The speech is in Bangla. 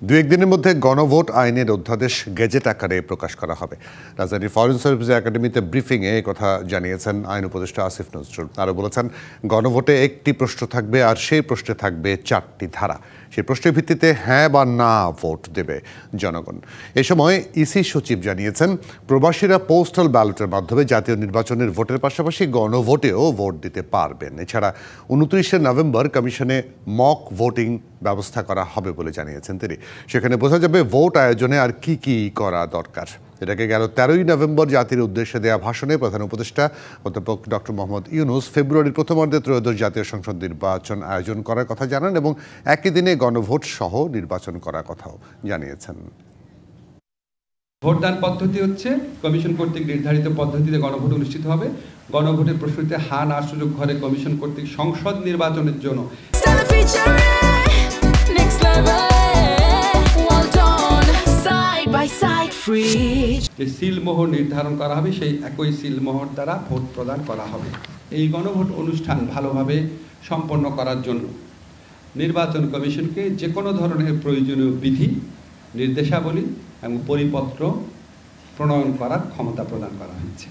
দু-একদিনের মধ্যে গণভোট আইনের অধ্যাদেশ গেজেট আকারে প্রকাশ করা হবে। রাজধানীর ফরেন সার্ভিস একাডেমিতে ব্রিফিংয়ে এই কথা জানিয়েছেন আইন উপদেষ্টা আসিফ নজরুল। আরও বলেছেন, গণভোটে একটি প্রশ্ন থাকবে, আর সেই প্রশ্নে থাকবে 4টি ধারা। সেই প্রশ্নের ভিত্তিতে হ্যাঁ বা না ভোট দেবে জনগণ। এ সময় ইসি সচিব জানিয়েছেন, প্রবাসীরা পোস্টাল ব্যালটের মাধ্যমে জাতীয় নির্বাচনের ভোটের পাশাপাশি গণভোটেও ভোট দিতে পারবেন। এছাড়া 29শে নভেম্বর কমিশনে মক ভোটিং ব্যবস্থা করা হবে বলে জানিয়েছেন তিনি। সেখানে বোঝা যাবে ভোট আয়োজনে আর কি কি করা দরকার। এটাকে গেল 13ই নভেম্বর জাতির উদ্দেশ্যে দেওয়া ভাষণে প্রধান উপদেষ্টা অধ্যাপক ডক্টর মোহাম্মদ ইউনূস ফেব্রুয়ারির প্রথমার্ধে ত্রয়োদশ জাতীয় সংসদ নির্বাচন আয়োজন করার কথা জানান এবং একই দিনে গণভোট সহ নির্বাচন করার কথাও জানিয়েছেন। ভোটদান পদ্ধতি হচ্ছে কমিশন কর্তৃক নির্ধারিত পদ্ধতিতে গণভোট অনুষ্ঠিত হবে। গণভোটের প্রশ্নতে হা না সুযোগ ঘরে কমিশন কর্তৃক সংসদ নির্বাচনের জন্য যে সিলমোহর নির্ধারণ করা হবে, সেই একই সিলমোহর দ্বারা ভোট প্রদান করা হবে। এই গণভোট অনুষ্ঠান ভালোভাবে সম্পন্ন করার জন্য নির্বাচন কমিশনকে যে কোনো ধরনের প্রয়োজনীয় বিধি, নির্দেশাবলী এবং পরিপত্র প্রণয়ন করার ক্ষমতা প্রদান করা হয়েছে।